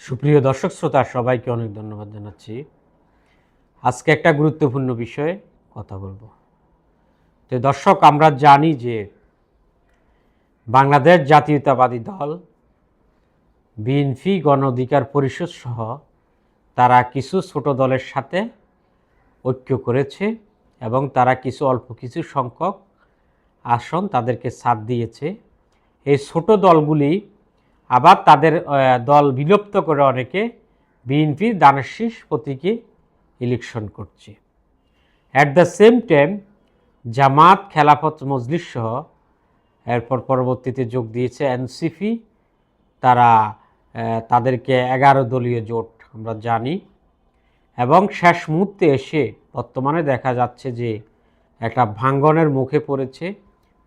সুপ্রিয় দর্শক শ্রোতা সবাইকে অনেক ধন্যবাদ জানাচ্ছি। আজকে একটা গুরুত্বপূর্ণ বিষয়ে কথা বলবো। তো দর্শক, আমরা জানি যে বাংলাদেশ জাতীয়তাবাদী দল, বিএনপি, গণ অধিকার পরিষদ সহ তারা কিছু ছোট দলের সাথে ঐক্য করেছে এবং তারা অল্প কিছু সংখ্যক আসন তাদেরকে ছাড় দিয়েছে। এই ছোট দলগুলি আবার তাদের দল বিলুপ্ত করে অনেকে বিএনপির দানের শীষ প্রতীকে ইলেকশন করছে। অ্যাট দ্য সেম টাইম জামাত, খেলাফত মজলিস সহ এরপর পরবর্তীতে যোগ দিয়েছে এনসিপি। তারা তাদেরকে 11 দলীয় জোট আমরা জানি, এবং শেষ মুহূর্তে এসে বর্তমানে দেখা যাচ্ছে যে একটা ভাঙ্গনের মুখে পড়েছে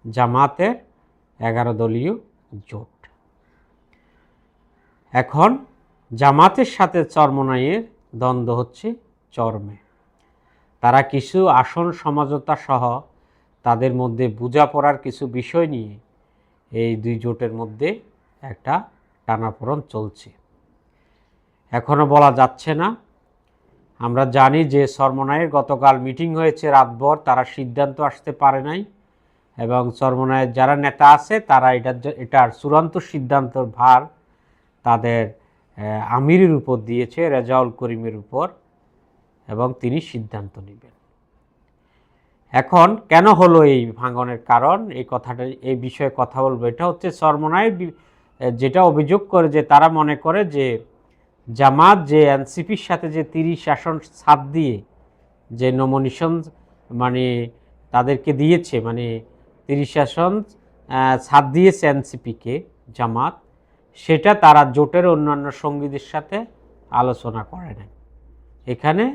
জামাতের 11 দলীয় জোট। এখন জামাতের সাথে চরমোনাইয়ের দ্বন্দ্ব হচ্ছে চরমে। তারা কিছু আসন সমঝোতা সহ তাদের মধ্যে বোঝাপড়ার কিছু বিষয় নিয়ে এই দুই জোটের মধ্যে একটা টানাপোড়েন চলছে। এখনও বলা যাচ্ছে না। আমরা জানি যে চরমোনাইয়ের গতকাল মিটিং হয়েছে রাতভর, তারা সিদ্ধান্ত আসতে পারে নাই, এবং চরমোনাইয়ের যারা নেতা আছে তারা এটার চূড়ান্ত সিদ্ধান্তর ভার তাদের আমিরের উপর দিয়েছে, রেজাউল করিমের উপর, এবং তিনি সিদ্ধান্ত নেবেন। এখন কেন হলো এই ভাঙনের কারণ, এই বিষয়ে কথা বলবো। এটা হচ্ছে চরমোনাই যেটা অভিযোগ করে যে তারা মনে করে যে জামাত যে এনসিপির সাথে যে 30 আসন ছাড় দিয়ে যে নমিনেশন তাদেরকে দিয়েছে, 30 আসন ছাড় দিয়েছে এনসিপিকে জামাত, সেটা তারা জোটের অন্যান্য সঙ্গীদের সাথে আলোচনা করে নাই। এখানে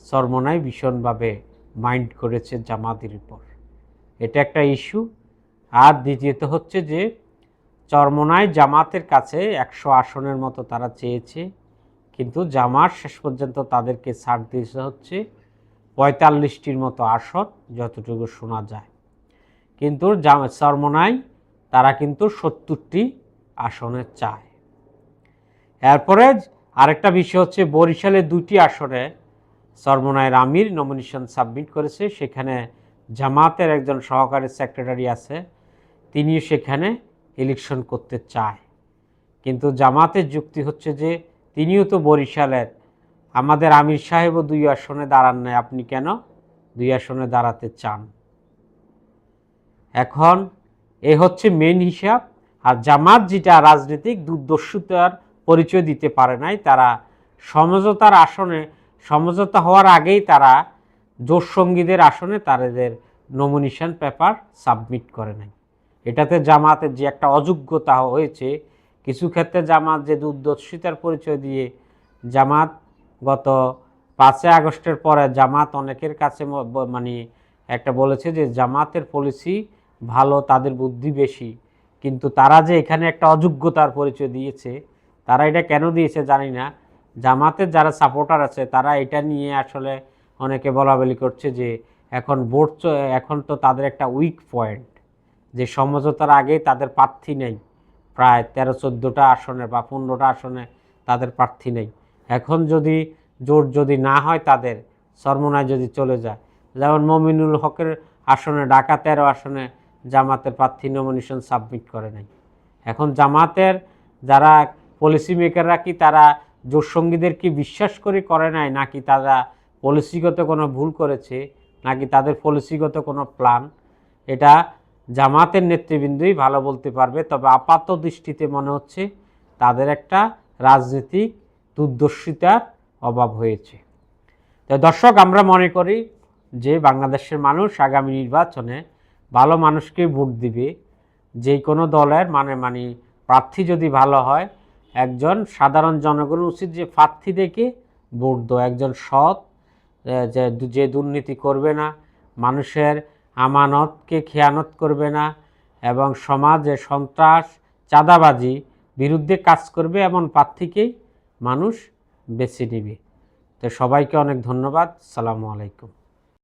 চরমোনাই ভীষণভাবে মাইন্ড করেছে জামাতের উপর, এটা একটা ইস্যু। আর দ্বিতীয়ত হচ্ছে যে চরমোনাই জামাতের কাছে 100 আসনের মতো তারা চেয়েছে, কিন্তু জামাত শেষ পর্যন্ত তাদেরকে ছাড় দিয়েছে হচ্ছে 45টির মতো আসন, যতটুকু শোনা যায়। কিন্তু চরমোনাই তারা কিন্তু 70টি আসনে চায়। এরপরে আরেকটা বিষয় হচ্ছে বরিশালে 2টি আসনে চরমোনাইয়ের আমির নমিনেশন সাবমিট করেছে। সেখানে জামাতের একজন সহকারী সেক্রেটারি আছে, তিনিও সেখানে ইলেকশন করতে চায়। কিন্তু জামাতের যুক্তি হচ্ছে যে তিনিও তো বরিশালের, আমাদের আমির সাহেবও 2 আসনে দাঁড়ান নাই, আপনি কেন 2 আসনে দাঁড়াতে চান? এখন এ হচ্ছে মেন হিসাব। আর জামাত যেটা রাজনৈতিক দূরদর্শিতার পরিচয় দিতে পারে নাই, তারা সমঝোতা হওয়ার আগেই তারা জোট সঙ্গীদের আসনে তাদের নমিনেশন পেপার সাবমিট করে নাই। এটাতে জামাতের যে একটা অযোগ্যতা হয়েছে, কিছু ক্ষেত্রে জামাত যে দূরদর্শিতার পরিচয় দিয়ে জামাত গত 5 আগস্টের পরে জামাত অনেকের কাছে একটা বলেছে যে জামাতের পলিসি ভালো, তাদের বুদ্ধি বেশি, কিন্তু তারা যে এখানে একটা অযোগ্যতার পরিচয় দিয়েছে, তারা এটা কেন দিয়েছে জানি না। জামাতের যারা সাপোর্টার আছে তারা এটা নিয়ে আসলে অনেকে বলাবলি করছে যে এখন তো তাদের একটা উইক পয়েন্ট, যে সমঝোতার আগে তাদের প্রার্থী নেই, প্রায় 13-14টা আসনে বা 15টা আসনে তাদের প্রার্থী নেই। এখন যদি জোট যদি না হয়, তাদের চরমোনাই যদি চলে যায়, যেমন মমিনুল হকের আসনে, ঢাকা 13 আসনে জামাতের প্রার্থী নমিনেশন সাবমিট করে নাই। এখন জামাতের যারা পলিসি মেকাররা কি তারা জোট সঙ্গীদের কি বিশ্বাস করে নাই, নাকি তারা পলিসিগত কোনো ভুল করেছে, নাকি তাদের পলিসিগত কোনো প্ল্যান, এটা জামাতের নেতৃবৃন্দই ভালো বলতে পারবে। তবে আপাত দৃষ্টিতে মনে হচ্ছে তাদের একটা রাজনৈতিক দূরদর্শিতার অভাব হয়েছে। তো দর্শক, আমরা মনে করি যে বাংলাদেশের মানুষ আগামী নির্বাচনে ভালো মানুষকে ভোট দিবে। যে কোনো দলের প্রার্থী যদি ভালো হয়, একজন সাধারণ জনগণের উচিত যে প্রার্থী দেখে ভোট দেয়, একজন সৎ, যে দুর্নীতি করবে না, মানুষের আমানতকে খেয়ানত করবে না, এবং সমাজে সন্ত্রাস, চাঁদাবাজি বিরুদ্ধে কাজ করবে, এমন প্রার্থীকেই মানুষ বেছে নেবে। তো সবাইকে অনেক ধন্যবাদ। আসসালামু আলাইকুম।